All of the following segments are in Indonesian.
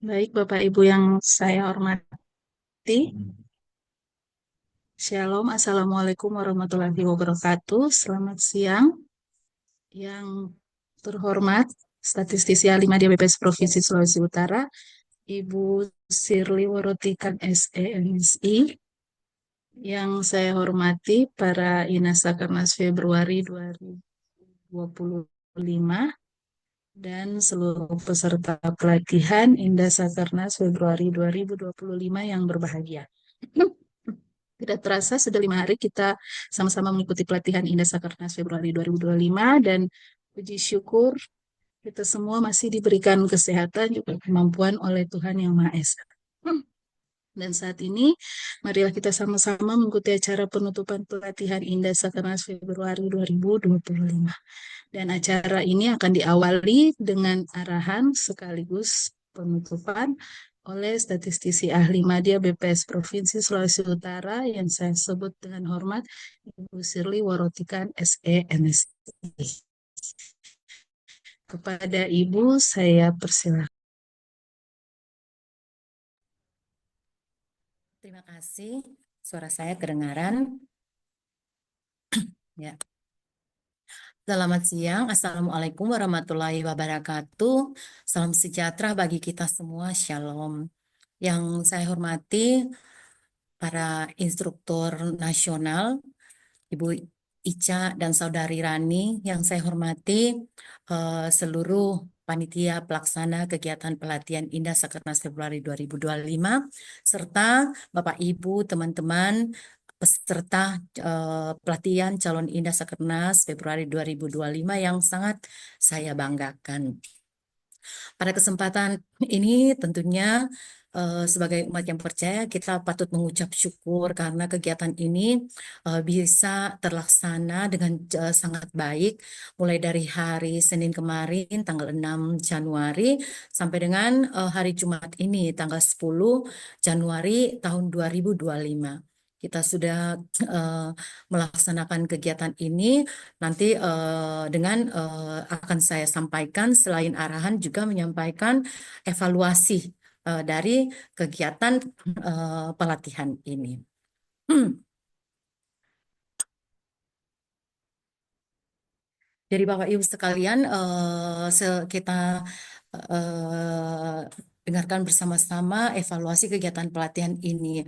Baik, Bapak Ibu yang saya hormati, Shalom, Assalamualaikum warahmatullahi wabarakatuh. Selamat siang, yang terhormat Statistisi Ahli Media BPS Provinsi Sulawesi Utara, Ibu Sirly Worotikan SE MSI, yang saya hormati para Inasakernas Februari 2025, dan seluruh peserta pelatihan Indasakernas Februari 2025 yang berbahagia. Tidak terasa sudah 5 hari kita sama-sama mengikuti pelatihan Indah Sakernas Februari 2025, dan puji syukur kita semua masih diberikan kesehatan juga kemampuan oleh Tuhan Yang Maha Esa. Dan saat ini marilah kita sama-sama mengikuti acara penutupan pelatihan Indah Sakernas Februari 2025. Dan acara ini akan diawali dengan arahan sekaligus penutupan oleh statistisi ahli media BPS Provinsi Sulawesi Utara yang saya sebut dengan hormat Ibu Sirly Worotikan SE MSI. Kepada Ibu saya persilakan. Terima kasih. Suara saya kedengaran. Ya. Selamat siang. Assalamualaikum warahmatullahi wabarakatuh. Salam sejahtera bagi kita semua. Shalom. Yang saya hormati para instruktur nasional, Ibu Ica dan Saudari Rani, yang saya hormati seluruh panitia pelaksana kegiatan pelatihan Indah Sakernas Februari 2025, serta Bapak Ibu, teman-teman peserta pelatihan calon Indah Sakernas Februari 2025 yang sangat saya banggakan. Pada kesempatan ini tentunya sebagai umat yang percaya kita patut mengucap syukur karena kegiatan ini bisa terlaksana dengan sangat baik mulai dari hari Senin kemarin tanggal 6 Januari sampai dengan hari Jumat ini tanggal 10 Januari tahun 2025. Kita sudah uh, melaksanakan kegiatan ini. Nanti dengan akan saya sampaikan selain arahan juga menyampaikan evaluasi dari kegiatan pelatihan ini. Jadi Bapak Ibu sekalian, kita eh, dengarkan bersama-sama evaluasi kegiatan pelatihan ini.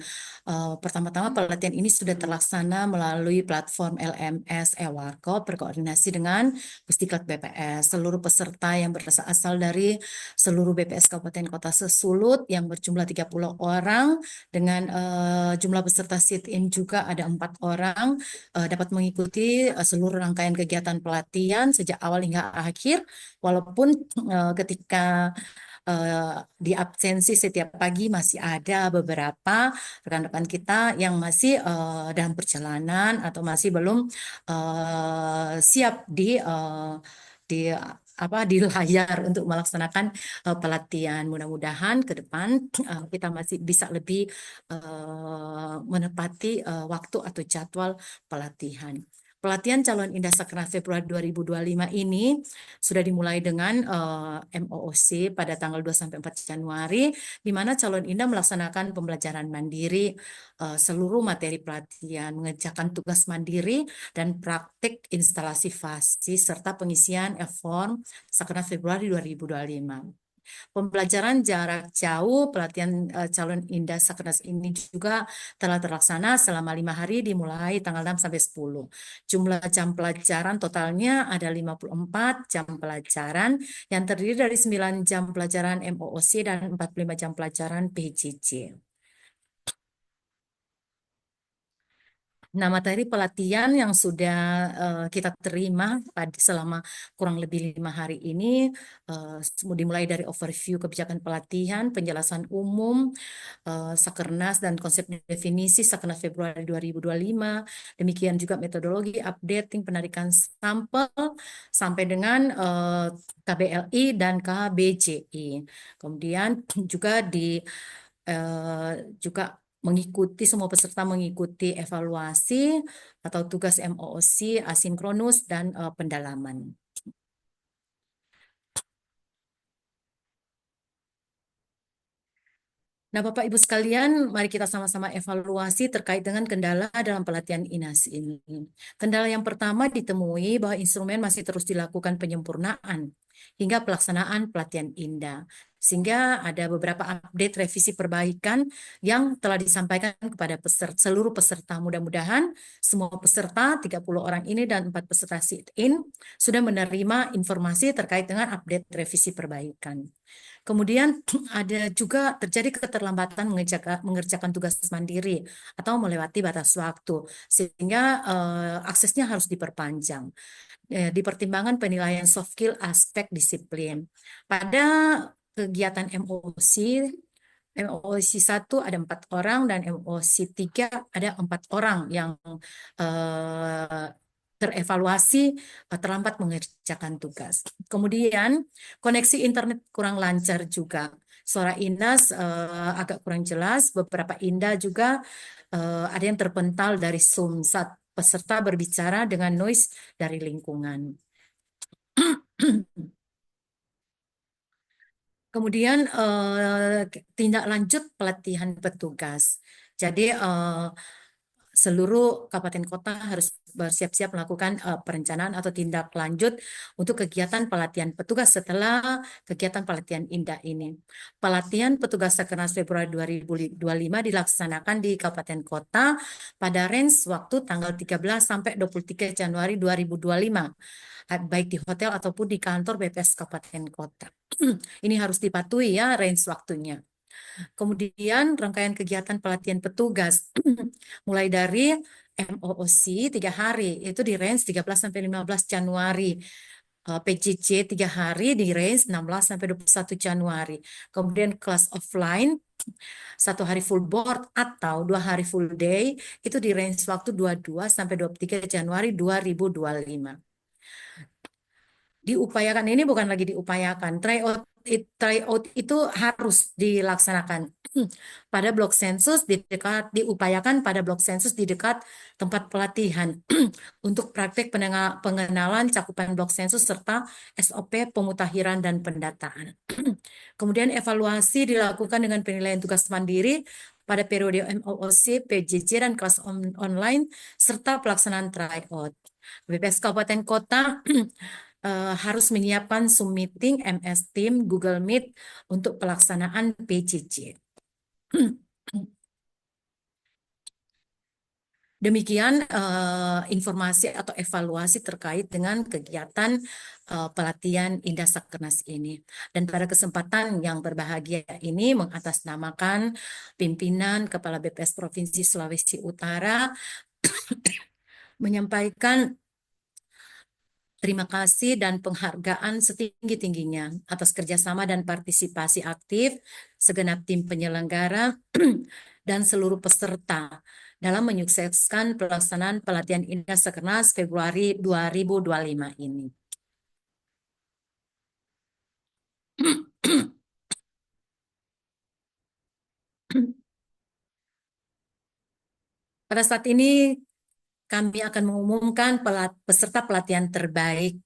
Pertama-tama pelatihan ini sudah terlaksana melalui platform LMS Ewarkop berkoordinasi dengan Pusdiklat BPS. Seluruh peserta yang berasal dari seluruh BPS Kabupaten Kota Sesulut yang berjumlah 30 orang dengan jumlah peserta sit-in juga ada 4 orang dapat mengikuti seluruh rangkaian kegiatan pelatihan sejak awal hingga akhir, walaupun ketika di absensi setiap pagi masih ada beberapa rekan-rekan kita yang masih dalam perjalanan atau masih belum siap di di layar untuk melaksanakan pelatihan. Mudah-mudahan ke depan kita masih bisa lebih menepati waktu atau jadwal pelatihan. Pelatihan calon Indah Sakernas Februari 2025 ini sudah dimulai dengan MOOC pada tanggal 2 sampai 4 Januari, di mana calon Indah melaksanakan pembelajaran mandiri seluruh materi pelatihan, mengerjakan tugas mandiri dan praktik instalasi fasi serta pengisian e-form Sakernas Februari 2025. Pembelajaran jarak jauh pelatihan calon Indah Sakernas ini juga telah terlaksana selama 5 hari dimulai tanggal 6 sampai 10. Jumlah jam pelajaran totalnya ada 54 jam pelajaran yang terdiri dari 9 jam pelajaran MOOC dan 45 jam pelajaran PJJ. Nah, materi pelatihan yang sudah kita terima selama kurang lebih 5 hari ini dimulai dari overview kebijakan pelatihan, penjelasan umum, Sakernas dan konsep definisi Sakernas Februari 2025. Demikian juga metodologi updating penarikan sampel sampai dengan KBLI dan KBJI. Kemudian juga juga mengikuti semua peserta mengikuti evaluasi atau tugas MOOC asinkronus dan pendalaman. Nah, Bapak Ibu sekalian, mari kita sama-sama evaluasi terkait dengan kendala dalam pelatihan INAS ini. Kendala yang pertama ditemui bahwa instrumen masih terus dilakukan penyempurnaan hingga pelaksanaan pelatihan INDA. Sehingga ada beberapa update revisi perbaikan yang telah disampaikan kepada seluruh peserta. Mudah-mudahan semua peserta, 30 orang ini dan 4 peserta sit-in, sudah menerima informasi terkait dengan update revisi perbaikan. Kemudian ada juga terjadi keterlambatan mengerjakan tugas mandiri atau melewati batas waktu, sehingga aksesnya harus diperpanjang. Dipertimbangkan penilaian soft skill aspek disiplin. Pada kegiatan MOC 1 ada 4 orang dan MOC 3 ada 4 orang yang eh, terevaluasi terlambat mengerjakan tugas. Kemudian koneksi internet kurang lancar juga. Suara Inas agak kurang jelas. Beberapa Indah juga ada yang terpental dari Zoom saat peserta berbicara dengan noise dari lingkungan. Kemudian tindak lanjut pelatihan petugas. Jadi seluruh kabupaten kota harus bersiap-siap melakukan perencanaan atau tindak lanjut untuk kegiatan pelatihan petugas setelah kegiatan pelatihan INDA ini. Pelatihan petugas Sekernas Februari 2025 dilaksanakan di kabupaten kota pada range waktu tanggal 13 sampai 23 Januari 2025, baik di hotel ataupun di kantor BPS Kabupaten Kota. Ini harus dipatuhi ya range waktunya. Kemudian rangkaian kegiatan pelatihan petugas mulai dari MOOC 3 hari itu di range 13 sampai 15 Januari. PJJ 3 hari di range 16 sampai 21 Januari. Kemudian kelas offline 1 hari full board atau 2 hari full day itu di range waktu 22 sampai 23 Januari 2025. Diupayakan ini bukan lagi diupayakan. Tryout itu harus dilaksanakan pada blok sensus di dekat, diupayakan pada blok sensus di dekat tempat pelatihan untuk praktek pengenalan cakupan blok sensus serta SOP pemutakhiran dan pendataan. Kemudian evaluasi dilakukan dengan penilaian tugas mandiri pada periode MOOC, PJJ, dan kelas online serta pelaksanaan tryout. BPS Kabupaten Kota harus menyiapkan Zoom meeting, MS Team, Google Meet untuk pelaksanaan PJJ. Demikian informasi atau evaluasi terkait dengan kegiatan pelatihan Indah Sakernas ini. Dan pada kesempatan yang berbahagia ini mengatasnamakan pimpinan Kepala BPS Provinsi Sulawesi Utara menyampaikan terima kasih dan penghargaan setinggi-tingginya atas kerjasama dan partisipasi aktif segenap tim penyelenggara dan seluruh peserta dalam menyukseskan pelaksanaan pelatihan Indah Sakernas Februari 2025 ini. Pada saat ini kami akan mengumumkan peserta pelatihan terbaik.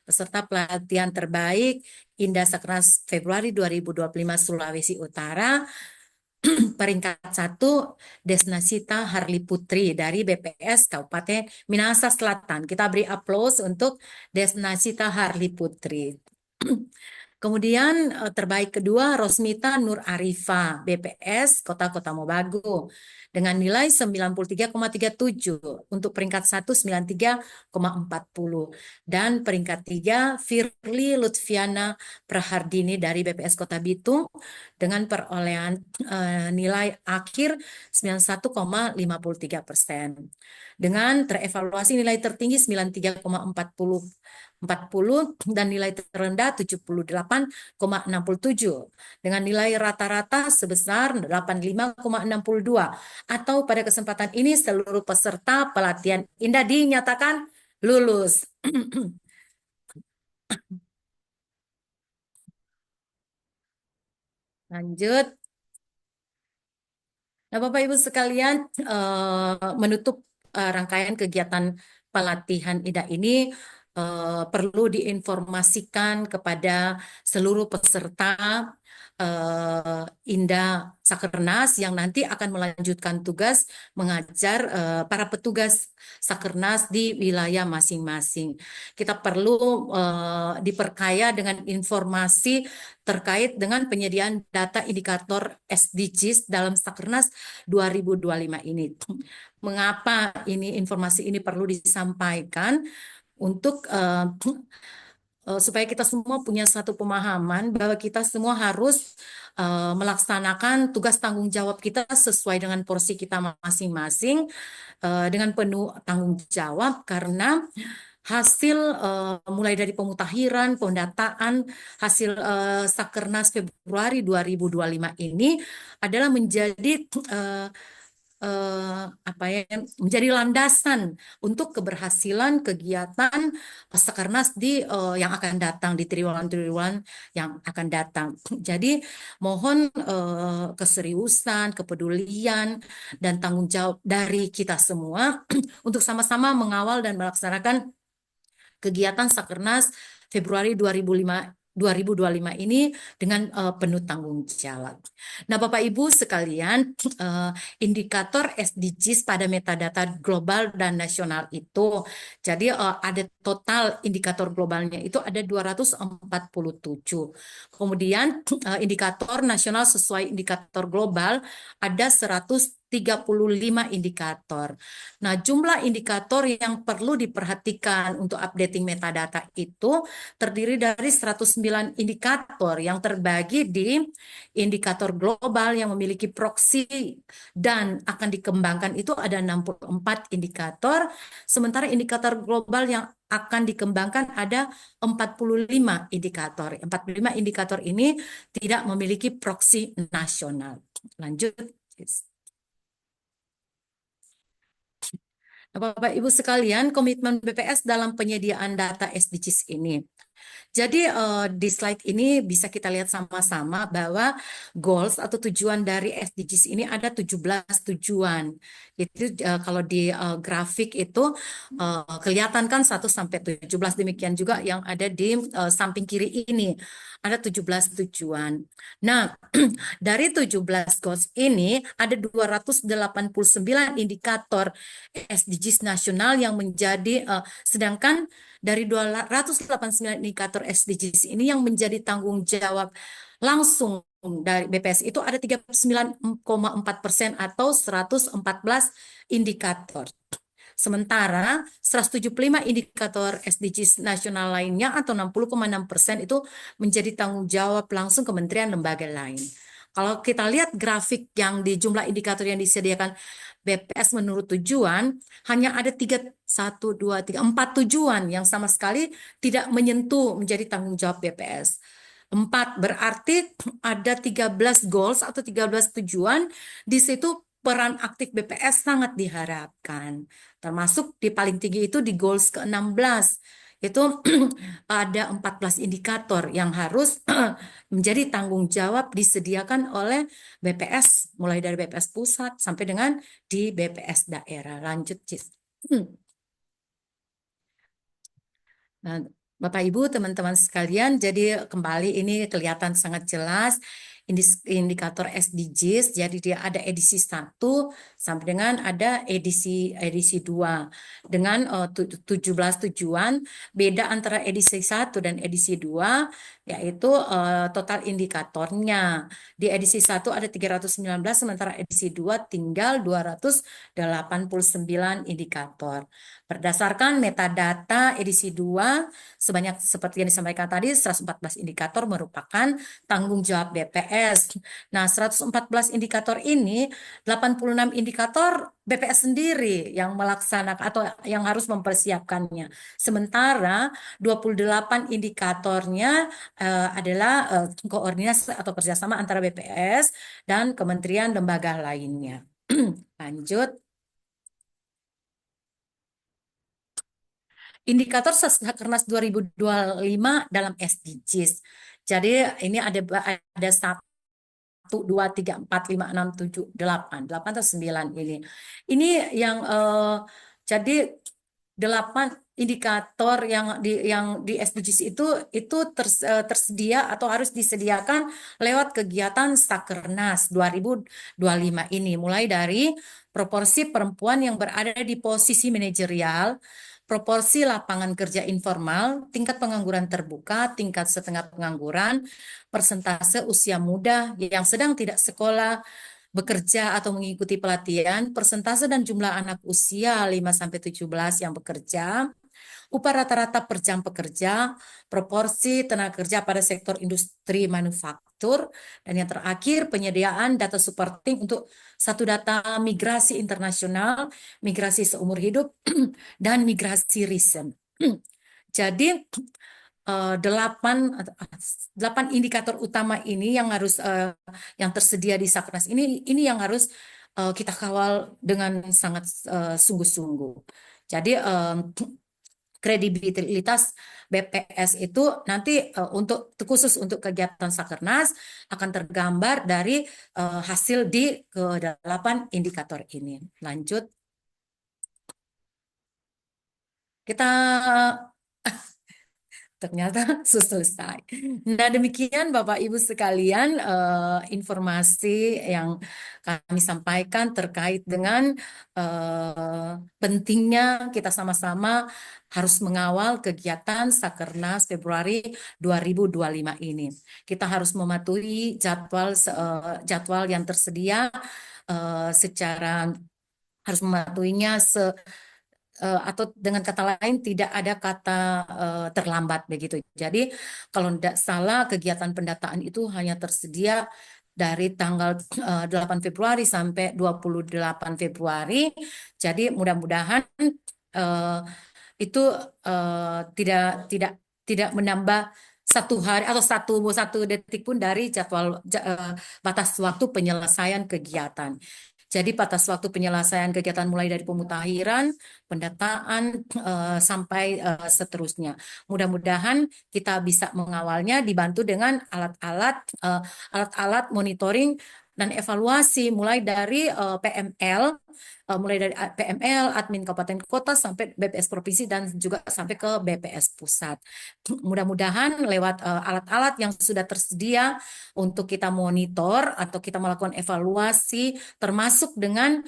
Peserta pelatihan terbaik Indah Sakernas Februari 2025 Sulawesi Utara. Peringkat 1 Desnasita Harli Putri dari BPS Kabupaten Minahasa Selatan. Kita beri aplaus untuk Desnasita Harli Putri. Kemudian terbaik kedua Rosmita Nur Arifa BPS Kota Mobagu dengan nilai 93,37, untuk peringkat 1 93,40, dan peringkat 3 Firly Lutfiana Prahardini dari BPS Kota Bitung dengan perolehan nilai akhir 91,53%. Dengan terevaluasi nilai tertinggi 93,40 dan nilai terendah 78,67 dengan nilai rata-rata sebesar 85,62, atau pada kesempatan ini seluruh peserta pelatihan Indah dinyatakan lulus. Lanjut. Nah, Bapak Ibu sekalian, menutup rangkaian kegiatan pelatihan IDA ini perlu diinformasikan kepada seluruh peserta Indah Sakernas yang nanti akan melanjutkan tugas mengajar para petugas Sakernas di wilayah masing-masing. Kita perlu diperkaya dengan informasi terkait dengan penyediaan data indikator SDGs dalam Sakernas 2025 ini. Mengapa informasi ini perlu disampaikan? Untuk supaya kita semua punya satu pemahaman bahwa kita semua harus melaksanakan tugas tanggung jawab kita sesuai dengan porsi kita masing-masing dengan penuh tanggung jawab, karena hasil mulai dari pemutahiran, pendataan hasil Sakernas Februari 2025 ini adalah menjadi apa ya, menjadi landasan untuk keberhasilan kegiatan Sakernas di yang akan datang, di triwulan-triwulan yang akan datang. Jadi mohon keseriusan, kepedulian, dan tanggung jawab dari kita semua untuk sama-sama mengawal dan melaksanakan kegiatan Sakernas Februari 2025 ini dengan penuh tanggung jawab. Nah, Bapak Ibu sekalian, indikator SDGs pada metadata global dan nasional itu, jadi ada total indikator globalnya itu ada 247. Kemudian indikator nasional sesuai indikator global ada 135 indikator. Nah, jumlah indikator yang perlu diperhatikan untuk updating metadata itu terdiri dari 109 indikator yang terbagi di indikator global yang memiliki proksi dan akan dikembangkan itu ada 64 indikator, sementara indikator global yang akan dikembangkan ada 45 indikator. 45 indikator ini tidak memiliki proksi nasional. Lanjut. Nah, Bapak Ibu sekalian, komitmen BPS dalam penyediaan data SDGs ini. Jadi di slide ini bisa kita lihat sama-sama bahwa goals atau tujuan dari SDGs ini ada 17 tujuan. Itu kalau di grafik itu kelihatan kan 1 sampai 17, demikian juga yang ada di samping kiri ini. Ada 17 tujuan. Nah, dari 17 goals ini ada 289 indikator SDGs nasional yang menjadi sedangkan dari 289 indikator SDGs ini yang menjadi tanggung jawab langsung dari BPS itu ada 39,4% atau 114 indikator. Sementara 175 indikator SDGs nasional lainnya atau 60,6% itu menjadi tanggung jawab langsung kementerian lembaga lain. Kalau kita lihat grafik yang di jumlah indikator yang disediakan BPS menurut tujuan, hanya ada 4 tujuan yang sama sekali tidak menyentuh menjadi tanggung jawab BPS. 4 berarti ada 13 goals atau 13 tujuan, di situ peran aktif BPS sangat diharapkan. Termasuk di paling tinggi itu di goals ke-16. Itu ada 14 indikator yang harus menjadi tanggung jawab disediakan oleh BPS, mulai dari BPS pusat sampai dengan di BPS daerah. Lanjut, Cis. Nah, Bapak Ibu, teman-teman sekalian, jadi kembali ini kelihatan sangat jelas indikator SDGs. Jadi dia ada edisi 1 sampai dengan ada edisi 2 dengan 17 tujuan. Beda antara edisi 1 dan edisi 2 yaitu total indikatornya. Di edisi 1 ada 319, sementara edisi 2 tinggal 289 indikator. Berdasarkan metadata edisi 2, sebanyak seperti yang disampaikan tadi, 114 indikator merupakan tanggung jawab BPS. Nah, 114 indikator ini, 86 indikator BPS sendiri yang melaksanakan atau yang harus mempersiapkannya. Sementara 28 indikatornya adalah koordinasi atau kerjasama antara BPS dan kementerian lembaga lainnya. Lanjut. Indikator Sakernas 2025 dalam SDGs. Jadi ini ada 1, 2, 3, 4, 5, 6, 7, 8. 8 atau 9 ini. Ini yang jadi 8 indikator yang di SDGs itu tersedia atau harus disediakan lewat kegiatan Sakernas 2025 ini, mulai dari proporsi perempuan yang berada di posisi manajerial, proporsi lapangan kerja informal, tingkat pengangguran terbuka, tingkat setengah pengangguran, persentase usia muda yang sedang tidak sekolah, bekerja atau mengikuti pelatihan, persentase dan jumlah anak usia 5-17 yang bekerja, upah rata-rata per jam pekerja, proporsi tenaga kerja pada sektor industri manufaktur, dan yang terakhir penyediaan data supporting untuk satu data migrasi internasional, migrasi seumur hidup, dan migrasi recent. Jadi delapan indikator utama ini yang tersedia di Saknas ini yang harus kita kawal dengan sangat sungguh-sungguh. Jadi kredibilitas BPS itu nanti khusus untuk kegiatan Sakernas akan tergambar dari hasil di ke-8 indikator ini. Lanjut, kita ternyata selesai. Nah, demikian Bapak Ibu sekalian informasi yang kami sampaikan terkait dengan pentingnya kita sama-sama harus mengawal kegiatan Sakernas Februari 2025 ini. Kita harus mematuhi jadwal yang tersedia secara harus mematuhinya atau dengan kata lain tidak ada kata terlambat begitu. Jadi kalau tidak salah kegiatan pendataan itu hanya tersedia dari tanggal 8 Februari sampai 28 Februari. Jadi mudah-mudahan eh, itu tidak tidak tidak menambah satu hari atau satu detik pun dari batas waktu penyelesaian kegiatan. Jadi batas waktu penyelesaian kegiatan mulai dari pemutakhiran, pendataan sampai seterusnya. Mudah-mudahan kita bisa mengawalnya dibantu dengan alat-alat monitoring dan evaluasi mulai dari PML, admin kabupaten kota sampai BPS provinsi dan juga sampai ke BPS pusat. Mudah-mudahan lewat alat-alat yang sudah tersedia untuk kita monitor atau kita melakukan evaluasi termasuk dengan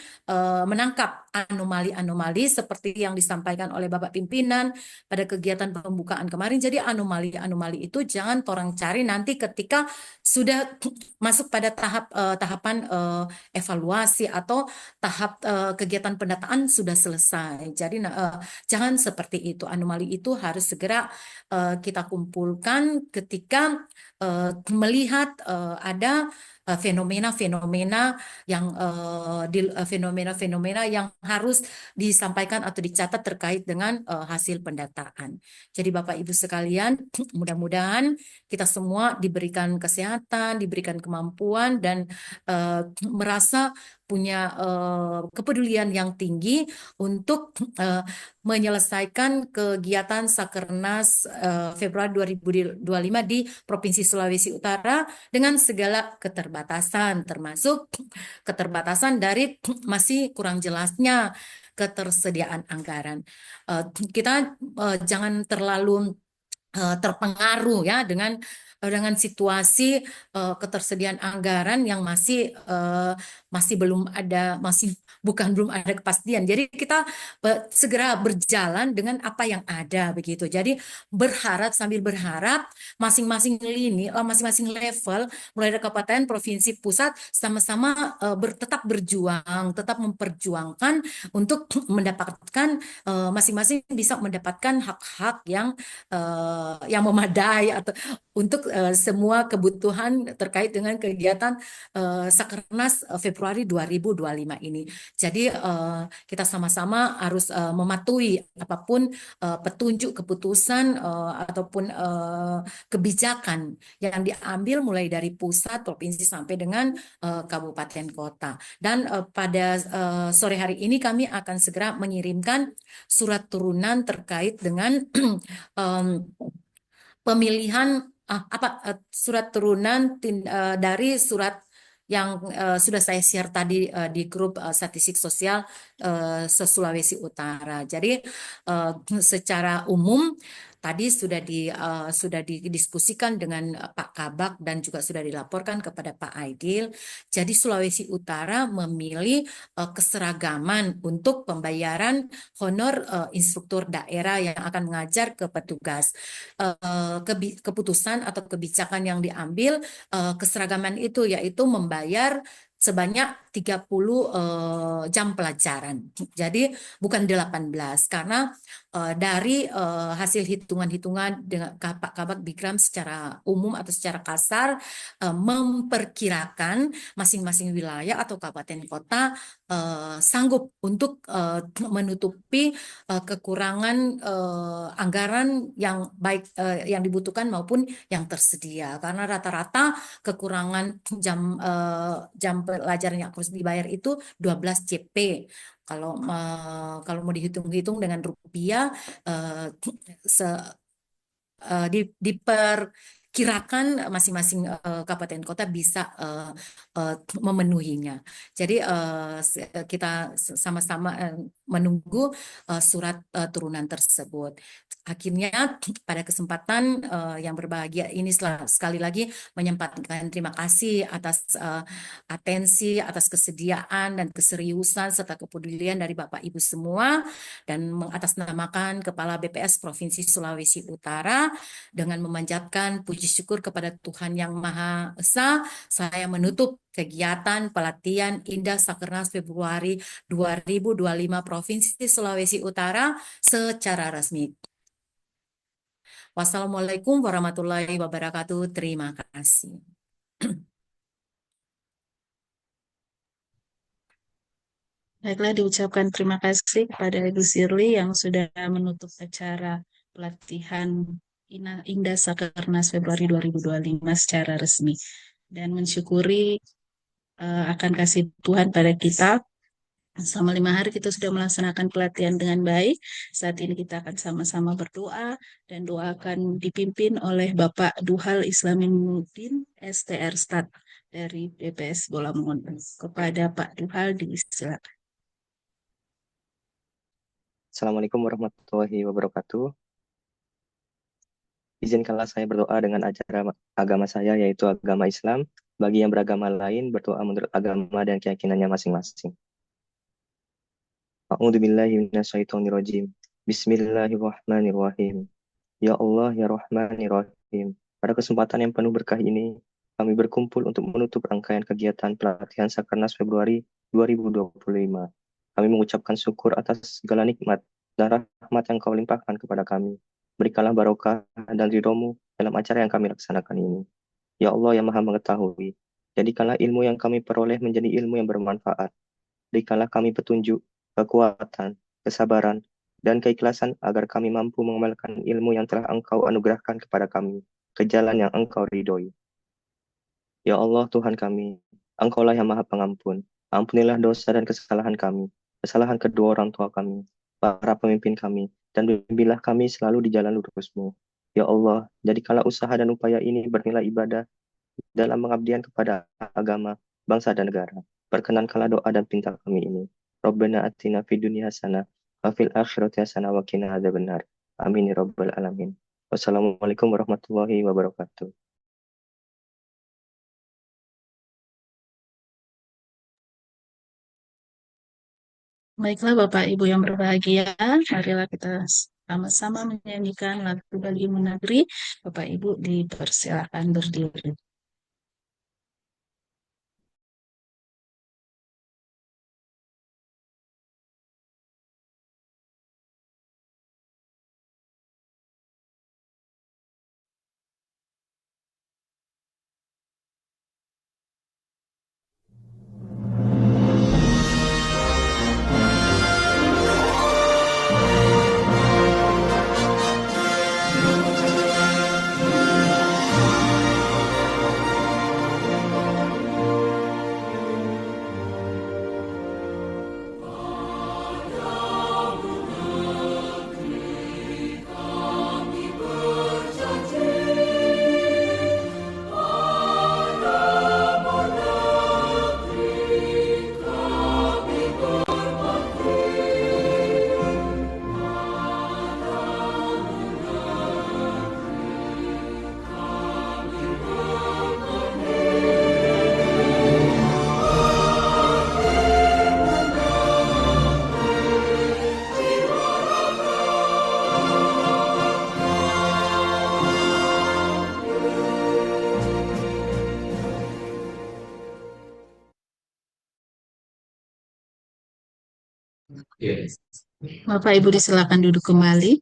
menangkap anomali-anomali seperti yang disampaikan oleh Bapak Pimpinan pada kegiatan pembukaan kemarin. Jadi anomali-anomali itu jangan orang cari nanti ketika sudah masuk pada tahapan evaluasi atau tahap kegiatan pendataan sudah selesai. Jadi jangan seperti itu. Anomali itu harus segera kita kumpulkan ketika melihat ada fenomena-fenomena fenomena-fenomena yang harus disampaikan atau dicatat terkait dengan hasil pendataan. Jadi Bapak Ibu sekalian, mudah-mudahan kita semua diberikan kesehatan, diberikan kemampuan dan merasa punya kepedulian yang tinggi untuk menyelesaikan kegiatan Sakernas Februari 2025 di Provinsi Sulawesi Utara dengan segala keterbatasan, termasuk keterbatasan dari masih kurang jelasnya ketersediaan anggaran. Kita jangan terlalu terpengaruh ya dengan situasi ketersediaan anggaran yang masih belum ada belum ada kepastian. Jadi kita segera berjalan dengan apa yang ada begitu. Jadi sambil berharap masing-masing lini, masing-masing level mulai dari kabupaten, provinsi, pusat sama-sama tetap berjuang, tetap memperjuangkan untuk mendapatkan masing-masing bisa mendapatkan hak-hak yang memadai atau untuk semua kebutuhan terkait dengan kegiatan Sakernas Februari 2025 ini. Jadi kita sama-sama harus mematuhi apapun petunjuk keputusan ataupun kebijakan yang diambil mulai dari pusat, provinsi sampai dengan kabupaten kota. Dan pada sore hari ini kami akan segera mengirimkan surat turunan terkait dengan pemilihan surat turunan dari surat yang sudah saya share tadi di grup statistik sosial se-Sulawesi Utara. Jadi secara umum tadi sudah didiskusikan dengan Pak Kabak dan juga sudah dilaporkan kepada Pak Aidil. Jadi Sulawesi Utara memilih keseragaman untuk pembayaran honor instruktur daerah yang akan mengajar ke petugas. Keputusan atau kebijakan yang diambil keseragaman itu yaitu membayar sebanyak 30 jam pelajaran. Jadi bukan 18 karena dari hasil hitungan-hitungan dengan Pak Kabak Bikram secara umum atau secara kasar memperkirakan masing-masing wilayah atau kabupaten kota sanggup untuk menutupi kekurangan anggaran yang baik yang dibutuhkan maupun yang tersedia karena rata-rata kekurangan jam pelajaran yang harus dibayar itu 12 CP. Kalau mau dihitung-hitung dengan rupiah eh, diperkirakan masing-masing kabupaten kota bisa memenuhinya. Jadi kita sama-sama menunggu surat turunan tersebut. Akhirnya pada kesempatan yang berbahagia ini sekali lagi menyampaikan terima kasih atas atensi, atas kesediaan dan keseriusan serta kepedulian dari Bapak Ibu semua dan mengatasnamakan Kepala BPS Provinsi Sulawesi Utara dengan memanjatkan puji syukur kepada Tuhan Yang Maha Esa, saya menutup kegiatan pelatihan Indah Sakernas Februari 2025 Provinsi Sulawesi Utara secara resmi. Wassalamualaikum warahmatullahi wabarakatuh. Terima kasih. Baiklah, diucapkan terima kasih kepada Ibu Sirli yang sudah menutup acara pelatihan Indah Sakernas Februari 2025 secara resmi dan mensyukuri akan kasih Tuhan pada kita. Selama 5 hari kita sudah melaksanakan pelatihan dengan baik. Saat ini kita akan sama-sama berdoa dan doa akan dipimpin oleh Bapak Duhal Islaminuddin STR Stat dari BPS Bola Mongondo. Kepada Pak Duhal disilakan. Assalamualaikum warahmatullahi wabarakatuh. Izinkanlah saya berdoa dengan ajaran agama saya, yaitu agama Islam. Bagi yang beragama lain, berdoa menurut agama dan keyakinannya masing-masing. A'udzubillahi minasyaitonirrajim. Bismillahirrahmanirrahim. Ya Allah, ya Rahman, ya Rahim. Pada kesempatan yang penuh berkah ini, kami berkumpul untuk menutup rangkaian kegiatan pelatihan Sakernas Februari 2025. Kami mengucapkan syukur atas segala nikmat dan rahmat yang Kau limpahkan kepada kami. Berikanlah barokah dan ridho-Mu dalam acara yang kami laksanakan ini. Ya Allah yang Maha Mengetahui, jadikanlah ilmu yang kami peroleh menjadi ilmu yang bermanfaat. Berikanlah kami petunjuk, kekuatan, kesabaran, dan keikhlasan agar kami mampu mengamalkan ilmu yang telah Engkau anugerahkan kepada kami ke jalan yang Engkau ridhoi. Ya Allah Tuhan kami, Engkaulah yang Maha Pengampun. Ampunilah dosa dan kesalahan kami, kesalahan kedua orang tua kami, para pemimpin kami, dan bimbinglah kami selalu di jalan lurus-Mu. Ya Allah, jadikanlah usaha dan upaya ini bernilai ibadah dalam pengabdian kepada agama, bangsa, dan negara. Perkenankanlah doa dan pinta kami ini. Rabbana atina fid dunya hasanah wa fil akhirati hasanah wa qina adzabannar. Amin ya rabbal alamin. Wassalamualaikum warahmatullahi wabarakatuh. Baiklah Bapak Ibu yang berbahagia, marilah kita sama-sama menyanyikan lagu Bagimu Negeri. Bapak Ibu dipersilakan berdiri. Bapak Ibu disilakan duduk kembali.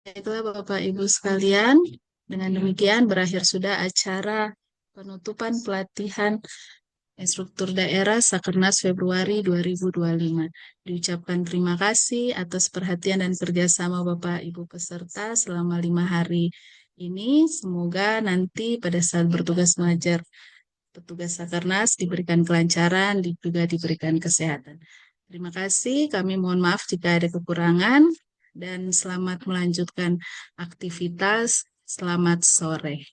Baiklah Bapak Ibu sekalian, dengan demikian berakhir sudah acara penutupan pelatihan Instruktur Daerah Sakernas Februari 2025. Diucapkan terima kasih atas perhatian dan kerjasama Bapak Ibu peserta selama 5 hari ini. Semoga nanti pada saat bertugas mengajar petugas Sakernas diberikan kelancaran, juga diberikan kesehatan. Terima kasih, kami mohon maaf jika ada kekurangan, dan selamat melanjutkan aktivitas. Selamat sore.